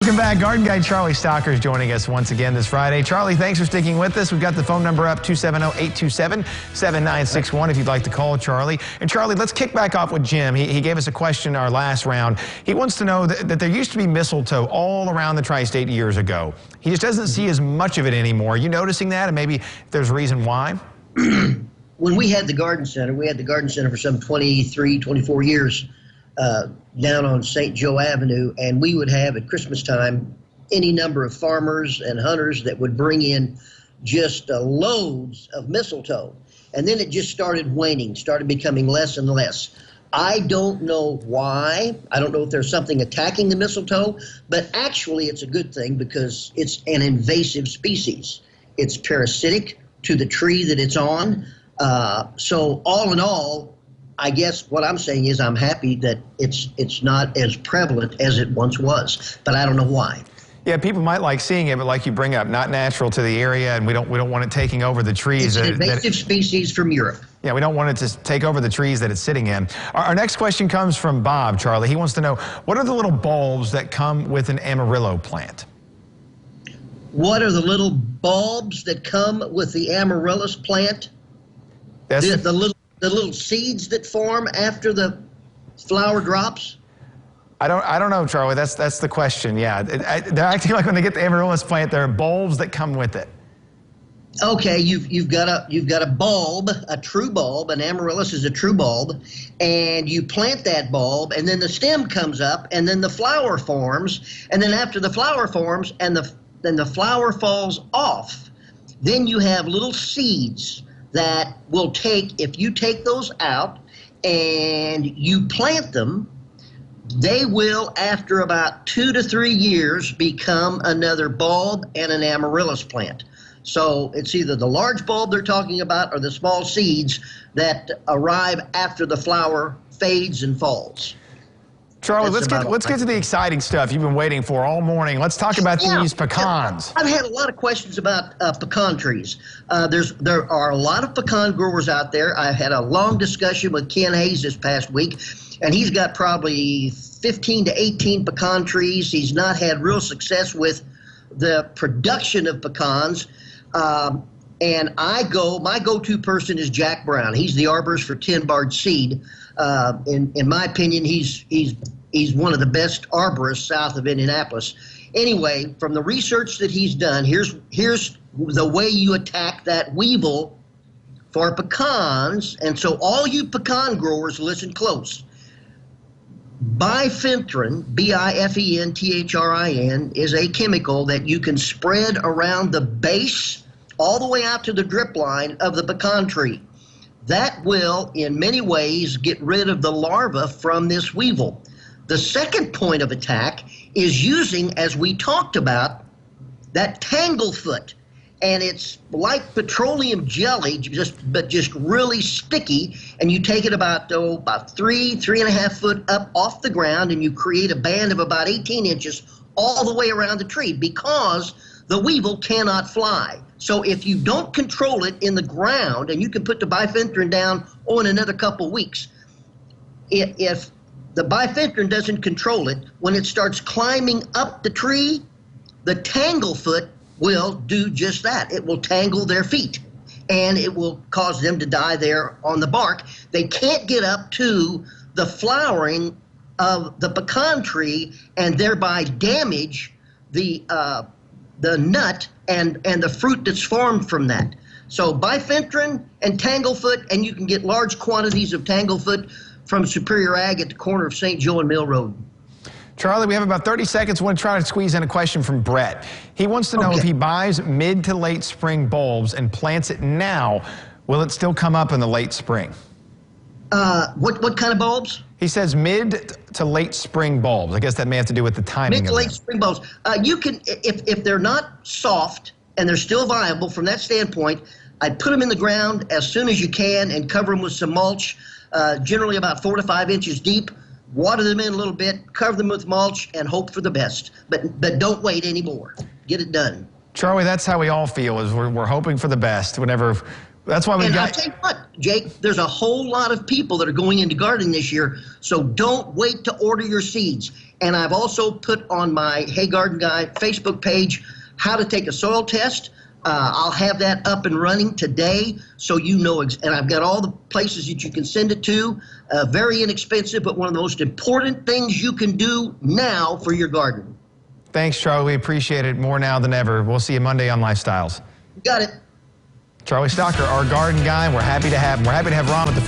Welcome back. Garden Guide Charlie Stocker is joining us once again this Friday. Charlie, thanks for sticking with us. We've got the phone number up, 270-827-7961 if you'd like to call Charlie. And Charlie, let's kick back off with Jim. He gave us a question our last round. He wants to know that there used to be mistletoe all around the tri-state years ago. He just doesn't see as much of it anymore. Are you noticing that? And maybe if there's a reason why? When we had the garden center, for some 23, 24 years down on St. Joe Avenue, and we would have at Christmas time any number of farmers and hunters that would bring in just loads of mistletoe. And then it just started waning, started becoming less and less. I don't know why. I don't know if there's something attacking the mistletoe, but actually it's a good thing because it's an invasive species. It's parasitic to the tree that it's on. So all in all, I guess what I'm saying is I'm happy that it's not as prevalent as it once was, but I don't know why. Yeah, people might like seeing it, but like you bring up, not natural to the area, and we don't want it taking over the trees. It's an invasive species from Europe. Yeah, we don't want it to take over the trees that it's sitting in. Our next question comes from Bob, Charlie. He wants to know, what are the little bulbs that come with an Amarillo plant? What are the little bulbs that come with the Amaryllis plant? The little seeds that form after the flower drops? I don't know, Charlie. That's the question. Yeah, they're acting like when they get the Amaryllis plant, there are bulbs that come with it. Okay, you've got a bulb, a true bulb. An Amaryllis is a true bulb, and you plant that bulb, and then the stem comes up, and then the flower forms, and then after the flower forms, and then the flower falls off, then you have little seeds that will take, if you take those out and you plant them, they will, after about 2 to 3 years, become another bulb and an Amaryllis plant. So it's either the large bulb they're talking about or the small seeds that arrive after the flower fades and falls. Charlie, let's get to the exciting stuff you've been waiting for all morning. Let's talk about these pecans. I've had a lot of questions about pecan trees. There are a lot of pecan growers out there. I had a long discussion with Ken Hayes this past week, and he's got probably 15 to 18 pecan trees. He's not had real success with the production of pecans. And my go-to person is Jack Brown. He's the arborist for 10 Barred Seed. In my opinion, he's one of the best arborists south of Indianapolis. Anyway, from the research that he's done, here's the way you attack that weevil for pecans. And so all you pecan growers, listen close. Bifenthrin, Bifenthrin, is a chemical that you can spread around the base all the way out to the drip line of the pecan tree. That will, in many ways, get rid of the larva from this weevil. The second point of attack is using, as we talked about, that tanglefoot. And it's like petroleum jelly, but just really sticky. And you take it about 3.5 foot up off the ground, and you create a band of about 18 inches all the way around the tree because the weevil cannot fly. So if you don't control it in the ground, and you can put the bifenthrin down in another couple weeks, if the bifenthrin doesn't control it, when it starts climbing up the tree, the tanglefoot will do just that. It will tangle their feet, and it will cause them to die there on the bark. They can't get up to the flowering of the pecan tree and thereby damage the nut and the fruit that's formed from that. So bifenthrin and tanglefoot, and you can get large quantities of tanglefoot from Superior Ag at the corner of St. Joe and Mill Road. Charlie, we have about 30 seconds. I want to try to squeeze in a question from Brett. He wants to know if he buys mid to late spring bulbs and plants it now, will it still come up in the late spring? What kind of bulbs? He says mid to late spring bulbs. I guess that may have to do with the timing. Mid to late spring bulbs. You can, if they're not soft and they're still viable from that standpoint, I'd put them in the ground as soon as you can and cover them with some mulch, generally about 4 to 5 inches deep. Water them in a little bit, cover them with mulch, and hope for the best. But don't wait anymore. Get it done. Charlie, that's how we all feel, is we're hoping for the best whenever. That's why we got. I'll tell you what, Jake, there's a whole lot of people that are going into gardening this year, so don't wait to order your seeds. And I've also put on my Hey Garden Guy Facebook page how to take a soil test. I'll have that up and running today, so you know, and I've got all the places that you can send it to. Very inexpensive, but one of the most important things you can do now for your garden. Thanks, Charlie. We appreciate it more now than ever. We'll see you Monday on Lifestyles. You got it. Charlie Stocker, our garden guy, and we're happy to have him. We're happy to have Ron at the